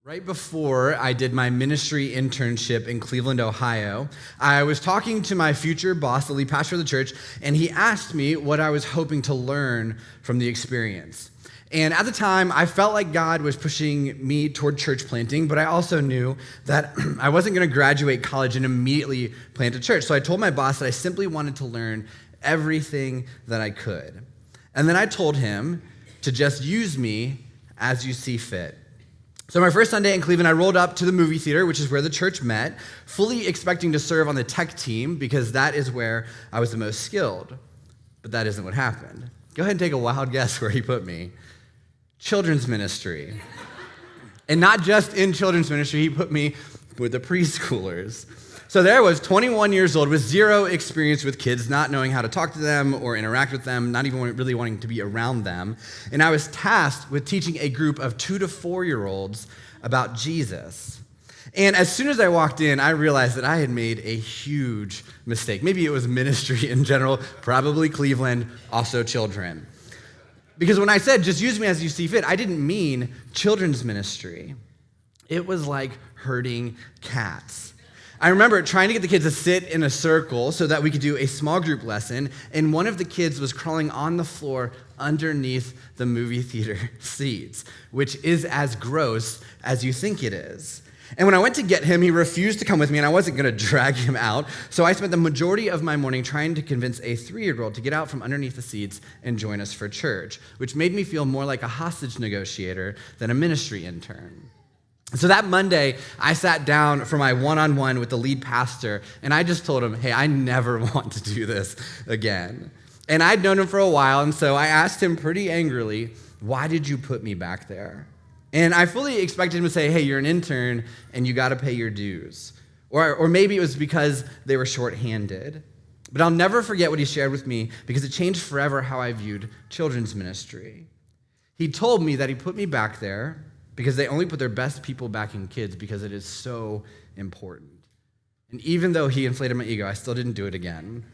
Right before I did my ministry internship in Cleveland, Ohio, I was talking to my future boss, the lead pastor of the church, and he asked me what I was hoping to learn from the experience. And at the time, I felt like God was pushing me toward church planting, but I also knew that I wasn't going to graduate college and immediately plant a church. So I told my boss that I simply wanted to learn everything that I could. And then I told him to just use me as you see fit. So my first Sunday in Cleveland, I rolled up to the movie theater, which is where the church met, fully expecting to serve on the tech team because that is where I was the most skilled. But that isn't what happened. Go ahead and take a wild guess where he put me. Children's ministry. And not just in children's ministry, he put me with the preschoolers. So there I was, 21 years old, with zero experience with kids, not knowing how to talk to them or interact with them, not even really wanting to be around them. And I was tasked with teaching a group of 2 to 4-year-olds about Jesus. And as soon as I walked in, I realized that I had made a huge mistake. Maybe it was ministry in general, probably Cleveland, also children. Because when I said, just use me as you see fit, I didn't mean children's ministry. It was like herding cats. I remember trying to get the kids to sit in a circle so that we could do a small group lesson, and one of the kids was crawling on the floor underneath the movie theater seats, which is as gross as you think it is. And when I went to get him, he refused to come with me, and I wasn't going to drag him out, so I spent the majority of my morning trying to convince a 3-year-old to get out from underneath the seats and join us for church, which made me feel more like a hostage negotiator than a ministry intern. So that Monday, I sat down for my one-on-one with the lead pastor, and I just told him, hey, I never want to do this again. And I'd known him for a while, and so I asked him pretty angrily, why did you put me back there? And I fully expected him to say, hey, you're an intern, and you got to pay your dues. Or maybe it was because they were short-handed. But I'll never forget what he shared with me, because it changed forever how I viewed children's ministry. He told me that he put me back there because they only put their best people back in kids because it is so important. And even though he inflated my ego, I still didn't do it again.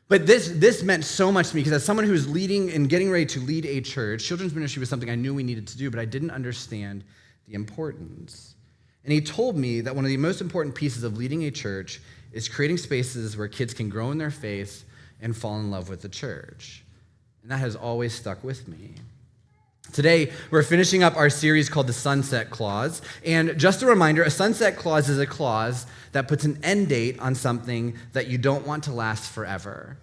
But this meant so much to me because as someone who was leading and getting ready to lead a church, children's ministry was something I knew we needed to do, but I didn't understand the importance. And he told me that one of the most important pieces of leading a church is creating spaces where kids can grow in their faith and fall in love with the church. And that has always stuck with me. Today, we're finishing up our series called the Sunset Clause. And just a reminder, a sunset clause is a clause that puts an end date on something that you don't want to last forever.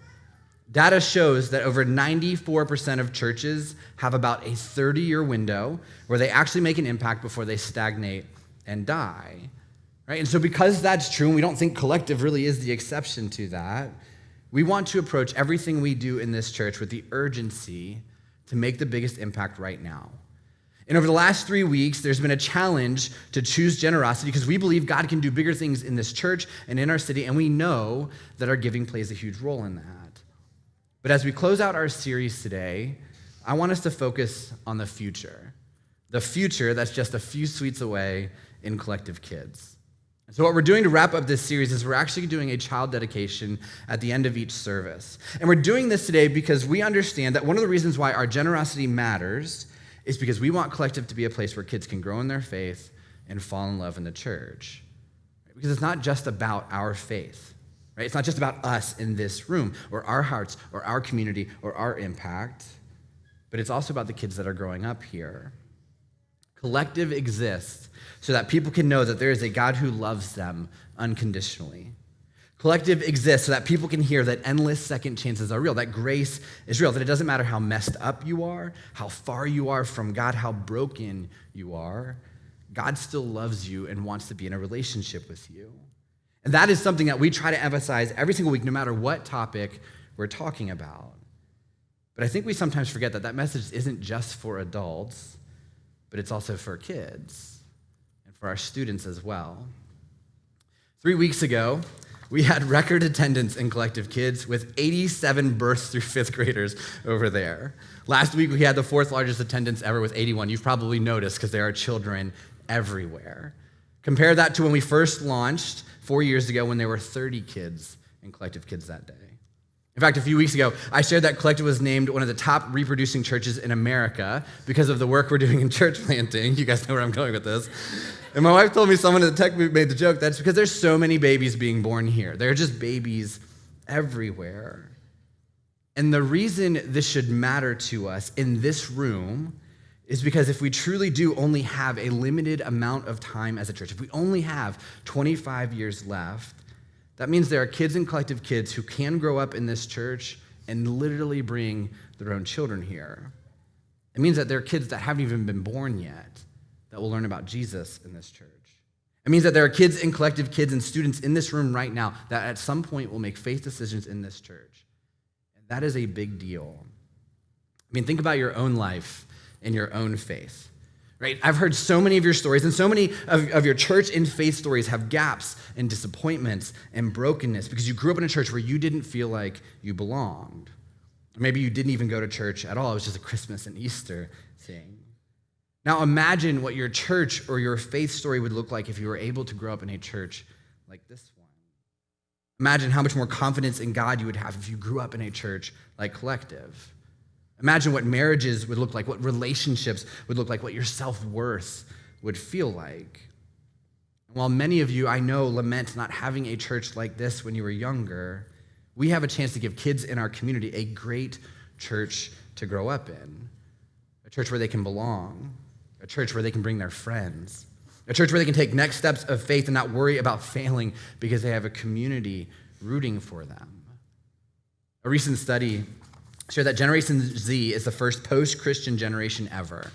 Data shows that over 94% of churches have about a 30-year window where they actually make an impact before they stagnate and die. Right? And so because that's true, and we don't think collective really is the exception to that, we want to approach everything we do in this church with the urgency to make the biggest impact right now. And over the last 3 weeks, there's been a challenge to choose generosity because we believe God can do bigger things in this church and in our city, and we know that our giving plays a huge role in that. But as we close out our series today, I want us to focus on the future that's just a few suites away in Collective Kids. So what we're doing to wrap up this series is we're actually doing a child dedication at the end of each service. And we're doing this today because we understand that one of the reasons why our generosity matters is because we want Collective to be a place where kids can grow in their faith and fall in love in the church. Because it's not just about our faith, right? It's not just about us in this room or our hearts or our community or our impact, but it's also about the kids that are growing up here. Collective exists so that people can know that there is a God who loves them unconditionally. Collective exists so that people can hear that endless second chances are real, that grace is real, that it doesn't matter how messed up you are, how far you are from God, how broken you are, God still loves you and wants to be in a relationship with you. And that is something that we try to emphasize every single week, no matter what topic we're talking about. But I think we sometimes forget that that message isn't just for adults, but it's also for kids and for our students as well. 3 weeks ago, we had record attendance in Collective Kids with 87 birth through fifth graders over there. Last week, we had the 4th largest attendance ever with 81. You've probably noticed because there are children everywhere. Compare that to when we first launched 4 years ago when there were 30 kids in Collective Kids that day. In fact, a few weeks ago, I shared that Collective was named one of the top reproducing churches in America because of the work we're doing in church planting. You guys know where I'm going with this. And my wife told me, someone at the tech booth made the joke, that's because there's so many babies being born here. There are just babies everywhere. And the reason this should matter to us in this room is because if we truly do only have a limited amount of time as a church, if we only have 25 years left, that means there are kids and Collective kids who can grow up in this church and literally bring their own children here. It means that there are kids that haven't even been born yet that will learn about Jesus in this church. It means that there are kids and Collective kids and students in this room right now that at some point will make faith decisions in this church. And that is a big deal. I mean, think about your own life and your own faith. Right? I've heard so many of your stories, and so many of your church and faith stories have gaps and disappointments and brokenness because you grew up in a church where you didn't feel like you belonged. Or maybe you didn't even go to church at all. It was just a Christmas and Easter thing. Now imagine what your church or your faith story would look like if you were able to grow up in a church like this one. Imagine how much more confidence in God you would have if you grew up in a church like Collective. Imagine what marriages would look like, what relationships would look like, what your self-worth would feel like. And while many of you, I know, lament not having a church like this when you were younger, we have a chance to give kids in our community a great church to grow up in, a church where they can belong, a church where they can bring their friends, a church where they can take next steps of faith and not worry about failing because they have a community rooting for them. A recent study showed that Generation Z is the first post-Christian generation ever.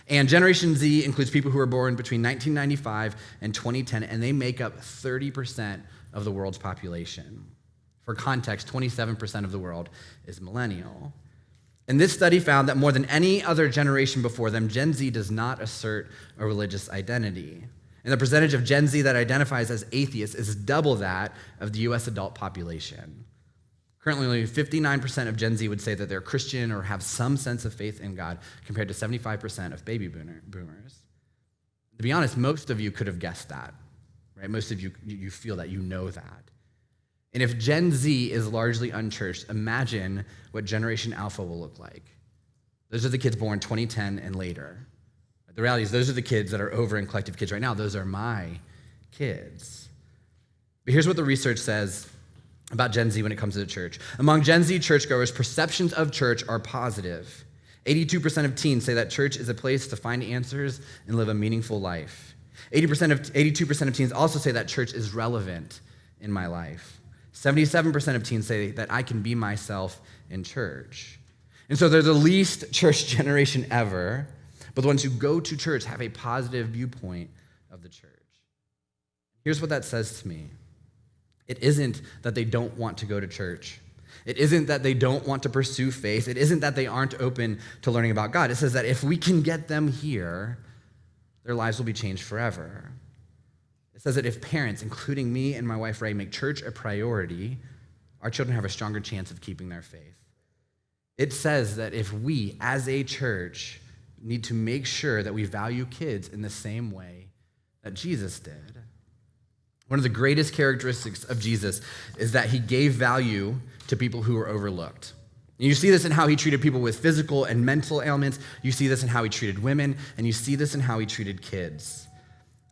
And Generation Z includes people who were born between 1995 and 2010, and they make up 30% of the world's population. For context, 27% of the world is millennial. And this study found that more than any other generation before them, Gen Z does not assert a religious identity. And the percentage of Gen Z that identifies as atheist is double that of the US adult population. Currently, only 59% of Gen Z would say that they're Christian or have some sense of faith in God, compared to 75% of baby boomers. To be honest, most of you could have guessed that, right? Most of you feel that, you know that. And if Gen Z is largely unchurched, imagine what Generation Alpha will look like. Those are the kids born 2010 and later. The reality is those are the kids that are over in Collective Kids right now. Those are my kids. But here's what the research says about Gen Z when it comes to the church. Among Gen Z churchgoers, perceptions of church are positive. 82% of teens say that church is a place to find answers and live a meaningful life. 82% of teens also say that church is relevant in my life. 77% of teens say that I can be myself in church. And so they're the least church generation ever, but the ones who go to church have a positive viewpoint of the church. Here's what that says to me. It isn't that they don't want to go to church. It isn't that they don't want to pursue faith. It isn't that they aren't open to learning about God. It says that if we can get them here, their lives will be changed forever. It says that if parents, including me and my wife Ray, make church a priority, our children have a stronger chance of keeping their faith. It says that if we, as a church, need to make sure that we value kids in the same way that Jesus did. One of the greatest characteristics of Jesus is that he gave value to people who were overlooked. And you see this in how he treated people with physical and mental ailments. You see this in how he treated women, and you see this in how he treated kids.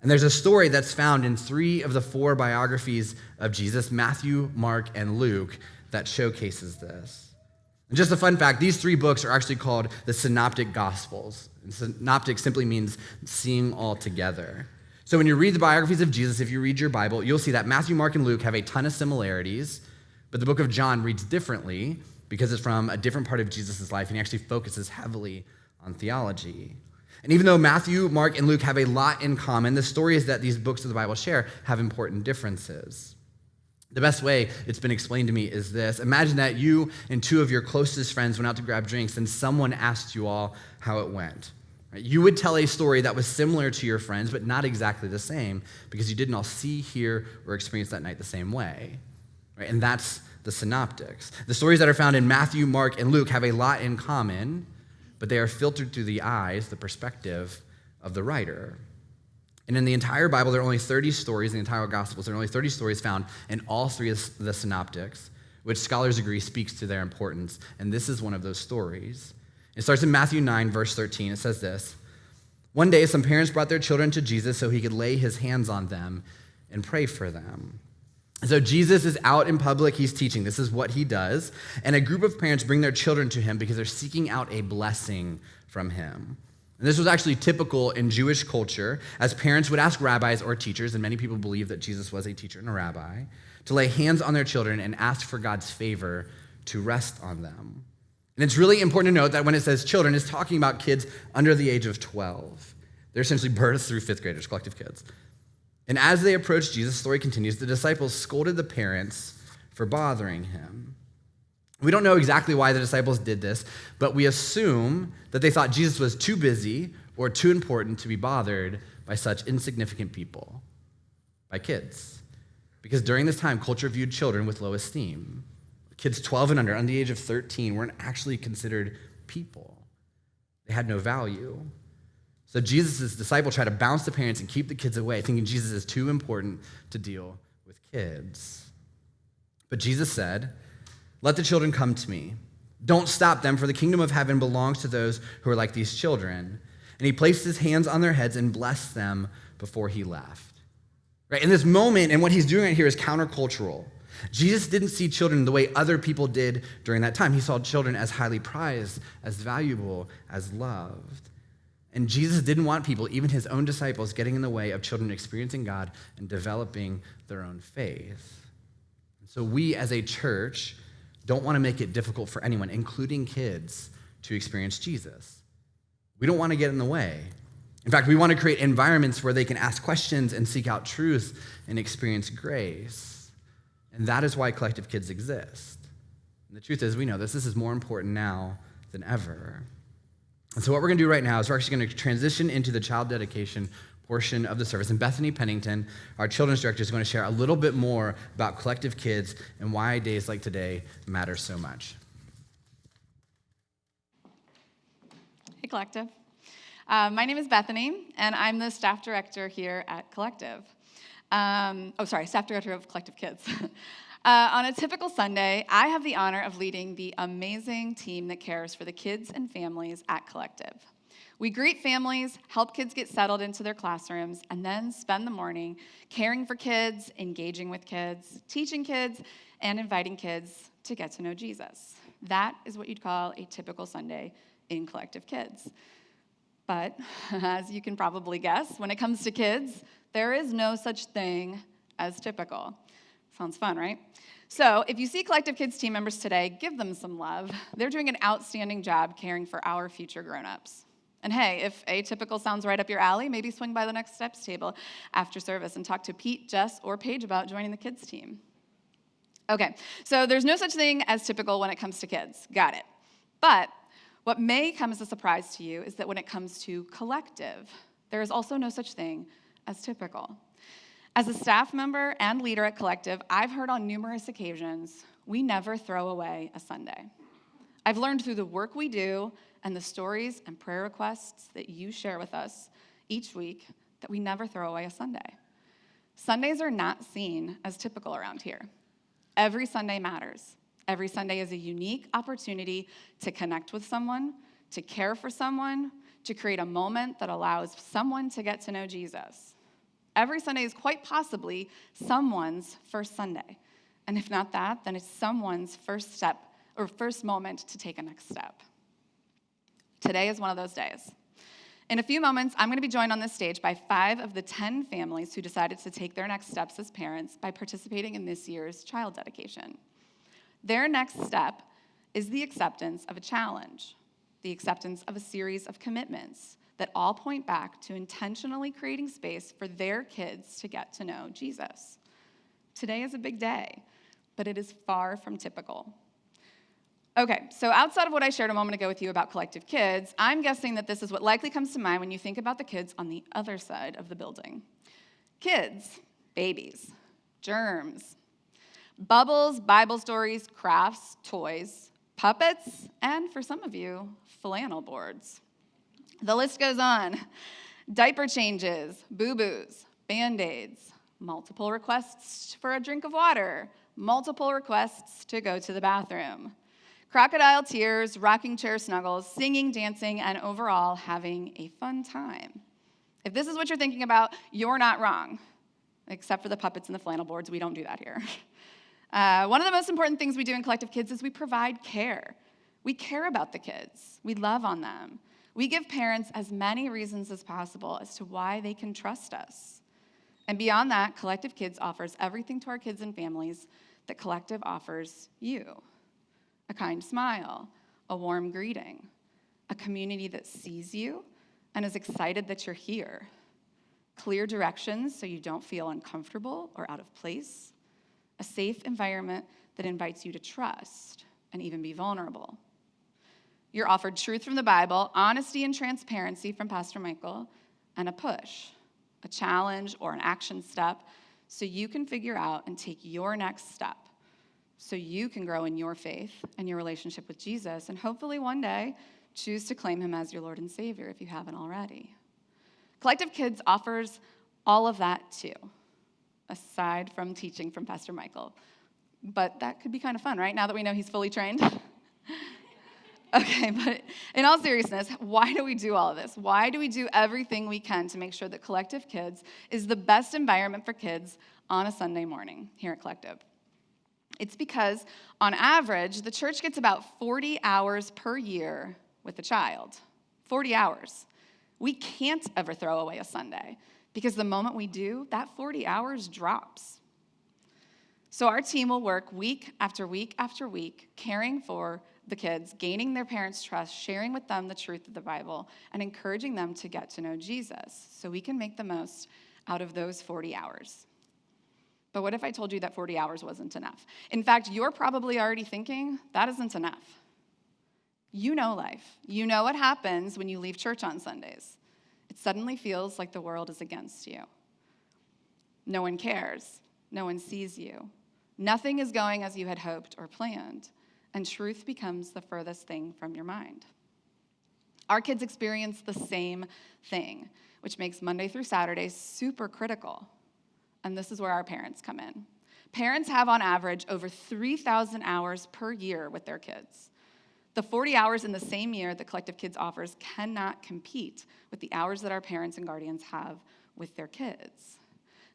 And there's a story that's found in 3 of the 4 biographies of Jesus, Matthew, Mark, and Luke, that showcases this. And just a fun fact, these 3 books are actually called the Synoptic Gospels. And synoptic simply means seeing all together. So when you read the biographies of Jesus, if you read your Bible, you'll see that Matthew, Mark, and Luke have a ton of similarities, but the book of John reads differently because it's from a different part of Jesus' life, and he actually focuses heavily on theology. And even though Matthew, Mark, and Luke have a lot in common, the stories that these books of the Bible share have important differences. The best way it's been explained to me is this. Imagine that you and 2 of your closest friends went out to grab drinks, and someone asked you all how it went. Right? You would tell a story that was similar to your friends, but not exactly the same, because you didn't all see, hear, or experience that night the same way. Right? And that's the synoptics. The stories that are found in Matthew, Mark, and Luke have a lot in common, but they are filtered through the eyes, the perspective of the writer. And in the entire Bible, there are only 30 stories, in the entire Gospels, there are only 30 stories found in all 3 of the synoptics, which scholars agree speaks to their importance. And this is one of those stories. It starts in Matthew 9, verse 13. It says this: "One day, some parents brought their children to Jesus so he could lay his hands on them and pray for them." So Jesus is out in public, he's teaching. This is what he does. And a group of parents bring their children to him because they're seeking out a blessing from him. And this was actually typical in Jewish culture, as parents would ask rabbis or teachers, and many people believe that Jesus was a teacher and a rabbi, to lay hands on their children and ask for God's favor to rest on them. And it's really important to note that when it says children, it's talking about kids under the age of 12. They're essentially births through fifth graders, collective kids. And as they approach Jesus, the story continues, the disciples scolded the parents for bothering him. We don't know exactly why the disciples did this, but we assume that they thought Jesus was too busy or too important to be bothered by such insignificant people, by kids. Because during this time, culture viewed children with low esteem. Kids 12 and under the age of 13, weren't actually considered people. They had no value. So Jesus' disciples try to bounce the parents and keep the kids away, thinking Jesus is too important to deal with kids. But Jesus said, "Let the children come to me. Don't stop them, for the kingdom of heaven belongs to those who are like these children." And he placed his hands on their heads and blessed them before he left. Right? In this moment, and what he's doing right here is countercultural. Jesus didn't see children the way other people did during that time. He saw children as highly prized, as valuable, as loved. And Jesus didn't want people, even his own disciples, getting in the way of children experiencing God and developing their own faith. So we as a church don't want to make it difficult for anyone, including kids, to experience Jesus. We don't want to get in the way. In fact, we want to create environments where they can ask questions and seek out truth and experience grace. And that is why Collective Kids exist. And the truth is, we know this is more important now than ever. And so what we're going to do right now is we're actually going to transition into the child dedication portion of the service. And Bethany Pennington, our children's director, is going to share a little bit more about Collective Kids and why days like today matter so much. Hey, Collective. My name is Bethany, and I'm the staff director here at Collective. Staff director of Collective Kids. On a typical Sunday, I have the honor of leading the amazing team that cares for the kids and families at Collective. We greet families, help kids get settled into their classrooms, and then spend the morning caring for kids, engaging with kids, teaching kids, and inviting kids to get to know Jesus. That is what you'd call a typical Sunday in Collective Kids. But as you can probably guess, when it comes to kids, there is no such thing as typical. Sounds fun, right? So if you see Collective Kids team members today, give them some love. They're doing an outstanding job caring for our future grown-ups. And hey, if atypical sounds right up your alley, maybe swing by the Next Steps table after service and talk to Pete, Jess, or Paige about joining the kids team. Okay, so there's no such thing as typical when it comes to kids. Got it. But what may come as a surprise to you is that when it comes to Collective, there is also no such thing as typical. As a staff member and leader at Collective, I've heard on numerous occasions, we never throw away a Sunday. I've learned through the work we do and the stories and prayer requests that you share with us each week that we never throw away a Sunday. Sundays are not seen as typical around here. Every Sunday matters. Every Sunday is a unique opportunity to connect with someone, to care for someone, to create a moment that allows someone to get to know Jesus. Every Sunday is quite possibly someone's first Sunday. And if not that, then it's someone's first step or first moment to take a next step. Today is one of those days. In a few moments, I'm going to be joined on this stage by 5 of the 10 families who decided to take their next steps as parents by participating in this year's child dedication. Their next step is the acceptance of a challenge, the acceptance of a series of commitments that all point back to intentionally creating space for their kids to get to know Jesus. Today is a big day, but it is far from typical. Okay, so outside of what I shared a moment ago with you about Collective Kids, I'm guessing that this is what likely comes to mind when you think about the kids on the other side of the building. Kids, babies, germs, bubbles, Bible stories, crafts, toys, puppets, and for some of you, flannel boards. The list goes on. Diaper changes, boo-boos, Band-Aids, multiple requests for a drink of water, multiple requests to go to the bathroom, crocodile tears, rocking chair snuggles, singing, dancing, and overall having a fun time. If this is what you're thinking about, you're not wrong, except for the puppets and the flannel boards. We don't do that here. One of the most important things we do in Collective Kids is we provide care. We care about the kids. We love on them. We give parents as many reasons as possible as to why they can trust us. And beyond that, Collective Kids offers everything to our kids and families that Collective offers you. A kind smile, a warm greeting, a community that sees you and is excited that you're here. Clear directions so you don't feel uncomfortable or out of place. A safe environment that invites you to trust and even be vulnerable. You're offered truth from the Bible, honesty and transparency from Pastor Michael, and a push, a challenge, or an action step so you can figure out and take your next step, so you can grow in your faith and your relationship with Jesus, and hopefully one day choose to claim him as your Lord and Savior if you haven't already. Collective Kids offers all of that too, aside from teaching from Pastor Michael. But that could be kind of fun, right? Now that we know he's fully trained. Okay, but in all seriousness, why do we do all of this? Why do we do everything we can to make sure that Collective Kids is the best environment for kids on a Sunday morning here at Collective? It's because, on average, the church gets about 40 hours per year with a child. 40 hours. We can't ever throw away a Sunday, because the moment we do, that 40 hours drops. So our team will work week after week after week, caring for the kids, gaining their parents' trust, sharing with them the truth of the Bible, and encouraging them to get to know Jesus so we can make the most out of those 40 hours. But what if I told you that 40 hours wasn't enough? In fact, you're probably already thinking, that isn't enough. You know life. You know what happens when you leave church on Sundays. It suddenly feels like the world is against you. No one cares. No one sees you. Nothing is going as you had hoped or planned. And truth becomes the furthest thing from your mind. Our kids experience the same thing, which makes Monday through Saturday super critical. And this is where our parents come in. Parents have, on average, over 3,000 hours per year with their kids. The 40 hours in the same year that Collective Kids offers cannot compete with the hours that our parents and guardians have with their kids.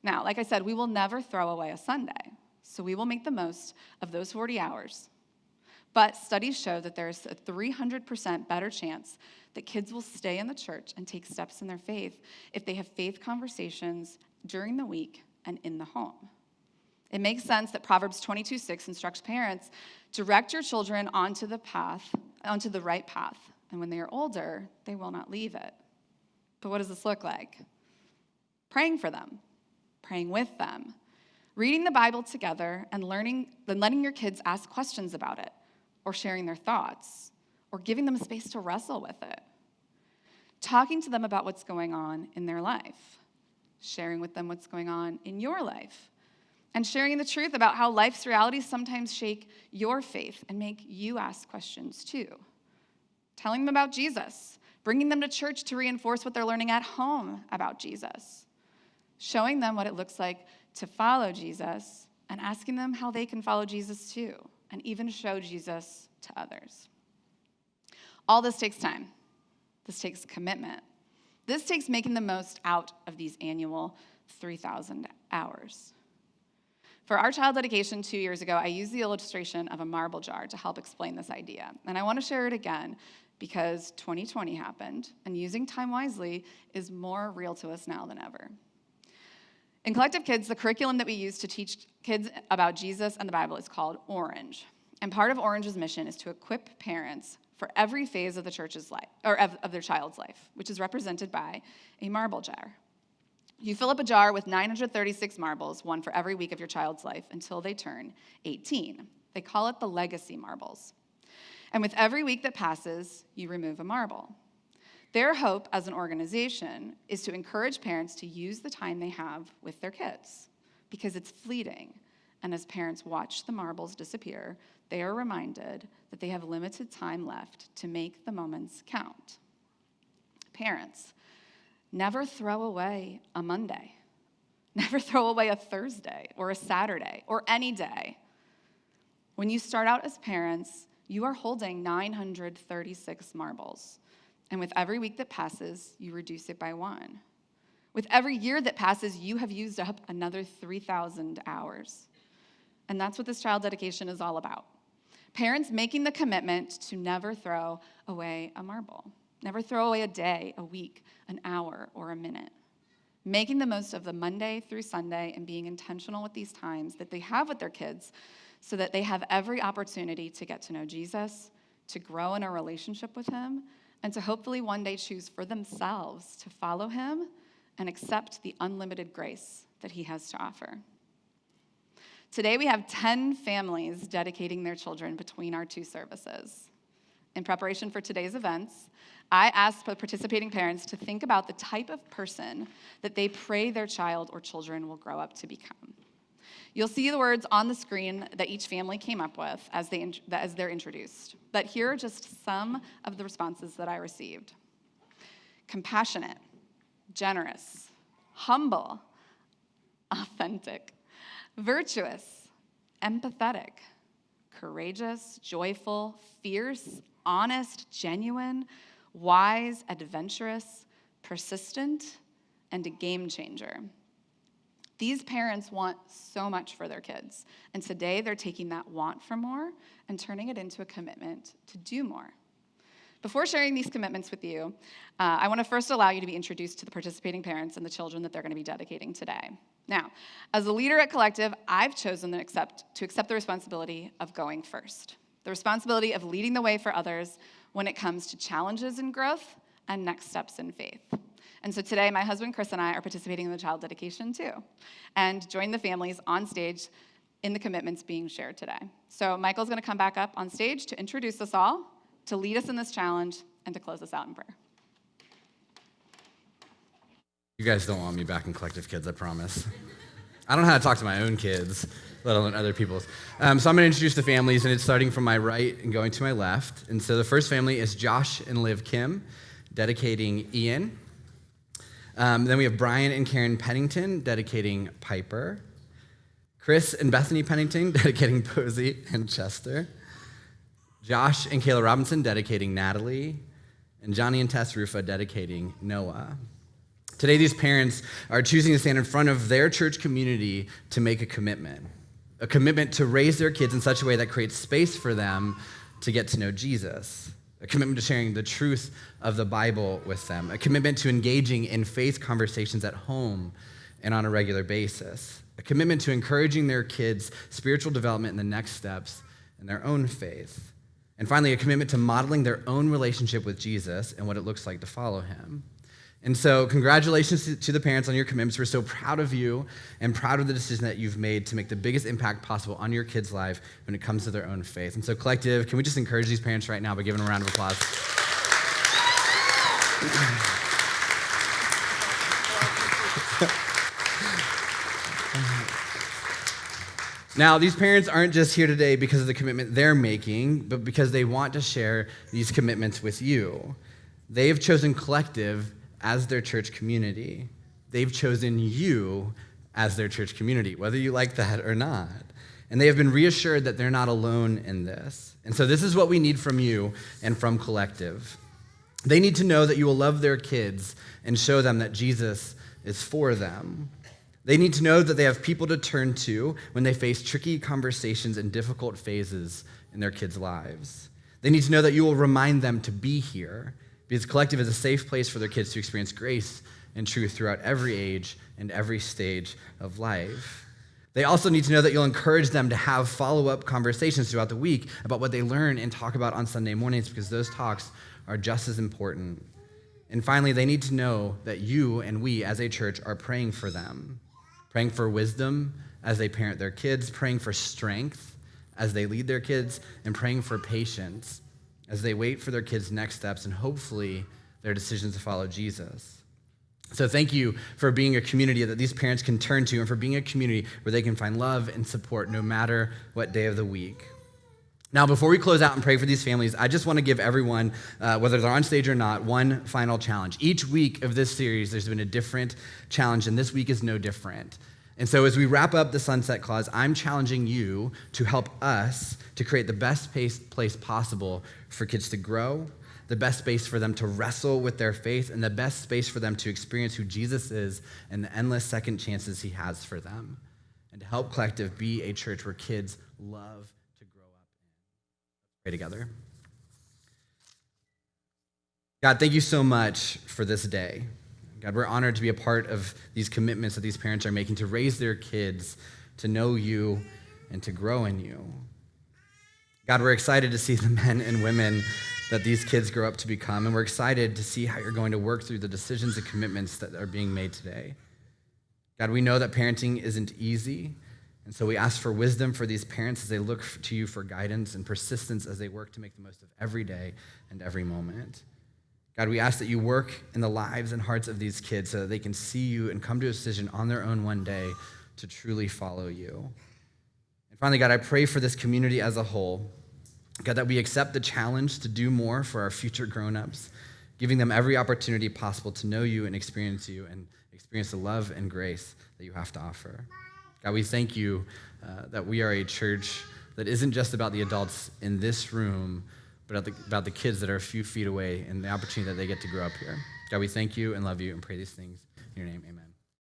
Now, like I said, we will never throw away a Sunday, so we will make the most of those 40 hours. But studies show that there's a 300% better chance that kids will stay in the church and take steps in their faith if they have faith conversations during the week and in the home. It makes sense that Proverbs 22:6 instructs parents, direct your children onto the right path, and when they are older, they will not leave it. But what does this look like? Praying for them, praying with them, reading the Bible together, and letting your kids ask questions about it, or sharing their thoughts, or giving them space to wrestle with it. Talking to them about what's going on in their life, sharing with them what's going on in your life, and sharing the truth about how life's realities sometimes shake your faith and make you ask questions too. Telling them about Jesus, bringing them to church to reinforce what they're learning at home about Jesus, showing them what it looks like to follow Jesus, and asking them how they can follow Jesus too, and even show Jesus to others. All this takes time. This takes commitment. This takes making the most out of these annual 3,000 hours. For our child dedication 2 years ago, I used the illustration of a marble jar to help explain this idea. And I want to share it again because 2020 happened, and using time wisely is more real to us now than ever. In Collective Kids, the curriculum that we use to teach kids about Jesus and the Bible is called Orange. And part of Orange's mission is to equip parents for every phase of the church's life, or of their child's life, which is represented by a marble jar. You fill up a jar with 936 marbles, one for every week of your child's life, until they turn 18. They call it the legacy marbles. And with every week that passes, you remove a marble. Their hope as an organization is to encourage parents to use the time they have with their kids, because it's fleeting. And as parents watch the marbles disappear, they are reminded that they have limited time left to make the moments count. Parents, never throw away a Monday. Never throw away a Thursday or a Saturday or any day. When you start out as parents, you are holding 936 marbles. And with every week that passes, you reduce it by one. With every year that passes, you have used up another 3,000 hours. And that's what this child dedication is all about. Parents making the commitment to never throw away a marble, never throw away a day, a week, an hour, or a minute. Making the most of the Monday through Sunday and being intentional with these times that they have with their kids so that they have every opportunity to get to know Jesus, to grow in a relationship with him, and to hopefully one day choose for themselves to follow him and accept the unlimited grace that he has to offer. Today we have 10 families dedicating their children between our two services. In preparation for today's events, I asked the participating parents to think about the type of person that they pray their child or children will grow up to become. You'll see the words on the screen that each family came up with as they're introduced. But here are just some of the responses that I received. Compassionate, generous, humble, authentic, virtuous, empathetic, courageous, joyful, fierce, honest, genuine, wise, adventurous, persistent, and a game changer. These parents want so much for their kids, and today they're taking that want for more and turning it into a commitment to do more. Before sharing these commitments with you, I want to first allow you to be introduced to the participating parents and the children that they're going to be dedicating today. Now, as a leader at Collective, I've chosen to accept the responsibility of going first, the responsibility of leading the way for others when it comes to challenges in growth and next steps in faith. And so today, my husband Chris and I are participating in the child dedication too, and join the families on stage in the commitments being shared today. So Michael's going to come back up on stage to introduce us all, to lead us in this challenge, and to close us out in prayer. You guys don't want me back in Collective Kids, I promise. I don't know how to talk to my own kids, let alone other people's. So I'm going to introduce the families, and it's starting from my right and going to my left. And so the first family is Josh and Liv Kim, dedicating Ian. Then we have Brian and Karen Pennington, dedicating Piper. Chris and Bethany Pennington, dedicating Posey and Chester. Josh and Kayla Robinson, dedicating Natalie. And Johnny and Tess Rufa, dedicating Noah. Today, these parents are choosing to stand in front of their church community to make a commitment to raise their kids in such a way that creates space for them to get to know Jesus, a commitment to sharing the truth of the Bible with them, a commitment to engaging in faith conversations at home and on a regular basis, a commitment to encouraging their kids' spiritual development in the next steps in their own faith, and finally, a commitment to modeling their own relationship with Jesus and what it looks like to follow him. And so congratulations to the parents on your commitments. We're so proud of you and proud of the decision that you've made to make the biggest impact possible on your kids' life when it comes to their own faith. And so Collective, can we just encourage these parents right now by giving them a round of applause? Now, these parents aren't just here today because of the commitment they're making, but because they want to share these commitments with you. They've chosen Collective as their church community. They've chosen you as their church community, whether you like that or not. And they have been reassured that they're not alone in this. And so this is what we need from you and from Collective. They need to know that you will love their kids and show them that Jesus is for them. They need to know that they have people to turn to when they face tricky conversations and difficult phases in their kids' lives. They need to know that you will remind them to be here, because Collective is a safe place for their kids to experience grace and truth throughout every age and every stage of life. They also need to know that you'll encourage them to have follow-up conversations throughout the week about what they learn and talk about on Sunday mornings, because those talks are just as important. And finally, they need to know that you and we as a church are praying for them, praying for wisdom as they parent their kids, praying for strength as they lead their kids, and praying for patience as they wait for their kids' next steps and hopefully their decisions to follow Jesus. So thank you for being a community that these parents can turn to and for being a community where they can find love and support no matter what day of the week. Now, before we close out and pray for these families, I just want to give everyone, whether they're on stage or not, one final challenge. Each week of this series, there's been a different challenge, and this week is no different. And so as we wrap up the Sunset Clause, I'm challenging you to help us to create the best place possible for kids to grow, the best space for them to wrestle with their faith, and the best space for them to experience who Jesus is and the endless second chances he has for them. And to help Collective be a church where kids love to grow up in. Let's pray together. God, thank you so much for this day. God, we're honored to be a part of these commitments that these parents are making to raise their kids to know you and to grow in you. God, we're excited to see the men and women that these kids grow up to become, and we're excited to see how you're going to work through the decisions and commitments that are being made today. God, we know that parenting isn't easy, and so we ask for wisdom for these parents as they look to you for guidance and persistence as they work to make the most of every day and every moment. God, we ask that you work in the lives and hearts of these kids so that they can see you and come to a decision on their own one day to truly follow you. And finally, God, I pray for this community as a whole, God, that we accept the challenge to do more for our future grown-ups, giving them every opportunity possible to know you and experience the love and grace that you have to offer. God, we thank you that we are a church that isn't just about the adults in this room, but about the kids that are a few feet away and the opportunity that they get to grow up here. God, we thank you and love you and pray these things in your name. Amen.